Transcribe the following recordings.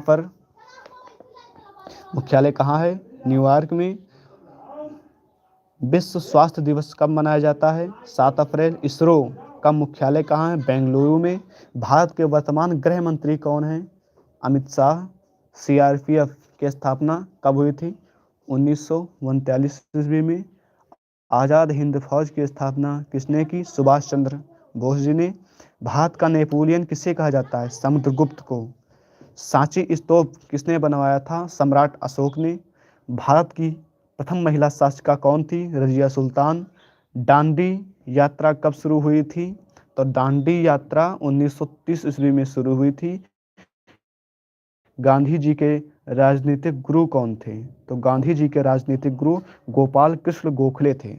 पर मुख्यालय कहाँ है? न्यूयॉर्क में। विश्व स्वास्थ्य दिवस कब मनाया जाता है? 7 अप्रैल। इसरो का मुख्यालय कहाँ है? बेंगलुरु में। भारत के वर्तमान गृह मंत्री कौन हैं? अमित शाह। सीआरपीएफ की स्थापना कब हुई थी? 1939 ईस्वी में। आज़ाद हिंद फौज की स्थापना किसने की? सुभाष चंद्र बोस जी ने। भारत का नेपोलियन किसे कहा जाता है? समुद्रगुप्त को। सांची स्तूप किसने बनवाया था? सम्राट अशोक ने। भारत की प्रथम महिला शासिका कौन थी? रजिया सुल्तान। दांडी यात्रा कब शुरू हुई थी? तो दांडी यात्रा 1930 ईस्वी में शुरू हुई थी। गांधी जी के राजनीतिक गुरु कौन थे? तो गांधी जी के राजनीतिक गुरु गोपाल कृष्ण गोखले थे।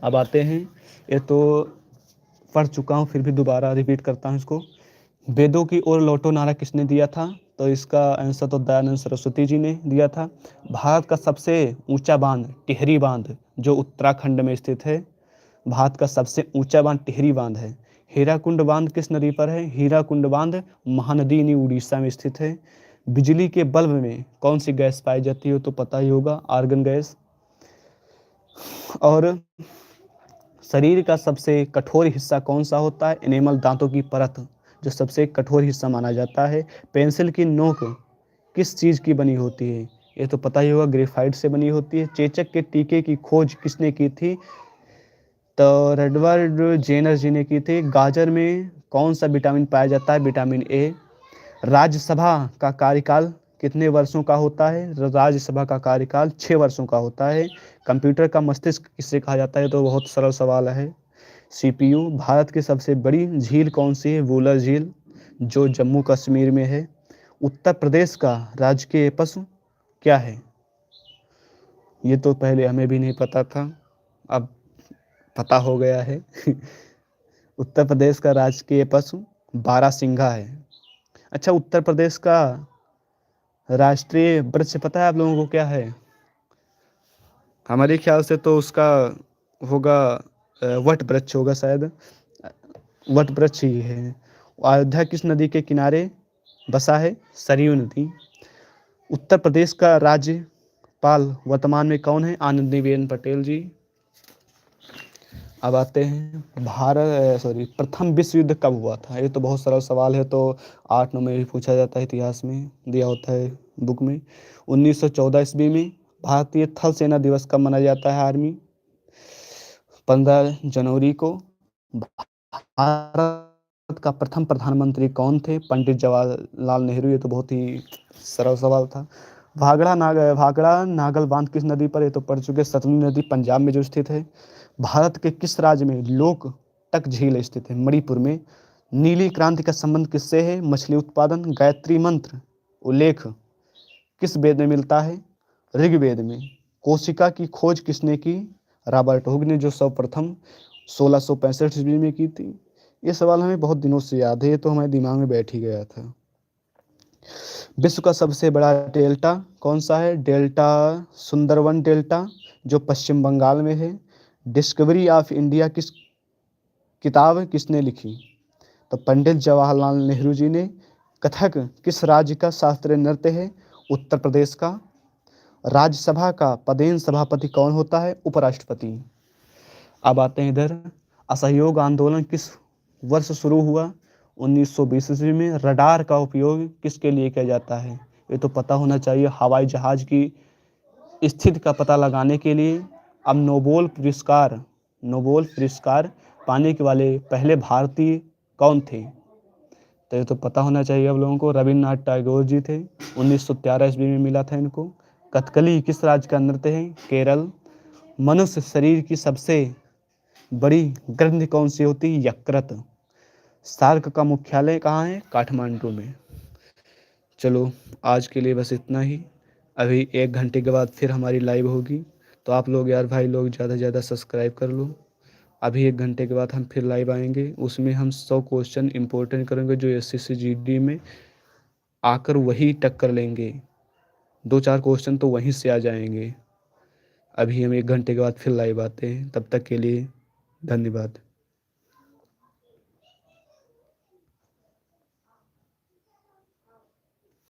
अब आते हैं, ये तो पढ़ चुका हूँ फिर भी दोबारा रिपीट करता हूँ इसको। वेदों की ओर लौटो नारा किसने दिया था? तो इसका आंसर तो दयानंद सरस्वती जी ने दिया था। भारत का सबसे ऊंचा बांध टिहरी बांध जो उत्तराखंड में स्थित है। भारत का सबसे ऊंचा बांध टिहरी बांध है। हीराकुंड बांध किस नदी पर है? हीराकुंड बांध महानदी यानी उड़ीसा में स्थित है। बिजली के बल्ब में कौन सी गैस पाई जाती है? तो पता ही होगा, आर्गन गैस। और शरीर का सबसे कठोर हिस्सा कौन सा होता है? एनिमल दांतों की परत जो सबसे कठोर हिस्सा माना जाता है। पेंसिल की नोक किस चीज़ की बनी होती है? ये तो पता ही होगा, ग्रेफाइट से बनी होती है। चेचक के टीके की खोज किसने की थी? तो एडवर्ड जेनर जी ने की थी। गाजर में कौन सा विटामिन पाया जाता है? Vitamin A. राज्यसभा का कार्यकाल कितने वर्षों का होता है? राज्यसभा का कार्यकाल 6 वर्षों का होता है। कंप्यूटर का मस्तिष्क किससे कहा जाता है? तो बहुत सरल सवाल है, सीपीयू। भारत की सबसे बड़ी झील कौन सी है? वुलर झील जो जम्मू कश्मीर में है। उत्तर प्रदेश का राजकीय पशु क्या है? ये तो पहले हमें भी नहीं पता था, अब पता हो गया है। उत्तर प्रदेश का राजकीय पशु बारहसिंघा है। अच्छा, उत्तर प्रदेश का राष्ट्रीय वृक्ष पता है आप लोगों को क्या है? हमारे ख्याल से तो उसका होगा वट वृक्ष होगा शायद। वट वृक्ष ही है। अयोध्या किस नदी के किनारे बसा है? सरयू नदी। उत्तर प्रदेश का राज्यपाल वर्तमान में कौन है? आनंदीबेन पटेल जी। अब आते हैं, प्रथम विश्व युद्ध कब हुआ था? ये तो बहुत सरल सवाल है, तो 8-9 में भी पूछा जाता है, इतिहास में दिया होता है बुक में। 1914 ईस्वी में। भारतीय थल सेना दिवस कब मनाया जाता है? आर्मी 15 जनवरी को। भारत का प्रथम प्रधानमंत्री कौन थे? पंडित जवाहरलाल नेहरू। ये तो बहुत ही सरल सवाल था। भाखड़ा नागल बांध किस नदी पर? ये तो पढ़ चुके, सतलुज नदी पंजाब में जो स्थित है। भारत के किस राज्य में लोकटक झील स्थित है? मणिपुर में। नीली क्रांति का संबंध किससे है? मछली उत्पादन। गायत्री मंत्र उल्लेख किस वेद में मिलता है? ऋग्वेद में। कोशिका की खोज किसने की? रॉबर्ट हुक ने, जो सर्वप्रथम 1665 ईस्वी में की थी। ये सवाल हमें बहुत दिनों से याद है, ये तो हमारे दिमाग में बैठ ही गया था। विश्व का सबसे बड़ा डेल्टा कौन सा है? डेल्टा सुंदरवन डेल्टा जो पश्चिम बंगाल में है। डिस्कवरी ऑफ इंडिया किताब किसने लिखी? तो पंडित जवाहरलाल नेहरू जी ने। कथक किस राज्य का शास्त्रीय नृत्य है? उत्तर प्रदेश का। राज्यसभा का पदेन सभापति कौन होता है? उपराष्ट्रपति। अब आते हैं इधर, असहयोग आंदोलन किस वर्ष शुरू हुआ? 1920 ईस्वी में। रडार का उपयोग किसके लिए किया जाता है? ये तो पता होना चाहिए, हवाई जहाज की स्थिति का पता लगाने के लिए। अब नोबेल पुरस्कार पाने के वाले पहले भारतीय कौन थे? तो ये तो पता होना चाहिए आप लोगों को, रविन्द्रनाथ टैगोर जी थे। 1913 ईस्वी में मिला था इनको। कथकली किस राज्य का नृत्य है? केरल। मनुष्य शरीर की सबसे बड़ी ग्रंथि कौन सी होती है? यकृत। सार्क का मुख्यालय कहाँ है? काठमांडू में। चलो, आज के लिए बस इतना ही। अभी 1 घंटे के बाद फिर हमारी लाइव होगी, तो आप लोग यार भाई लोग ज़्यादा से ज़्यादा सब्सक्राइब कर लो। अभी 1 घंटे के बाद हम फिर लाइव आएंगे, उसमें हम 100 क्वेश्चन इंपॉर्टेंट करेंगे जो एसएससी जीडी में आकर वही टक्कर लेंगे। 2-4 क्वेश्चन तो वहीं से आ जाएंगे। अभी हम 1 घंटे के बाद फिर लाइव आते हैं, तब तक के लिए धन्यवाद।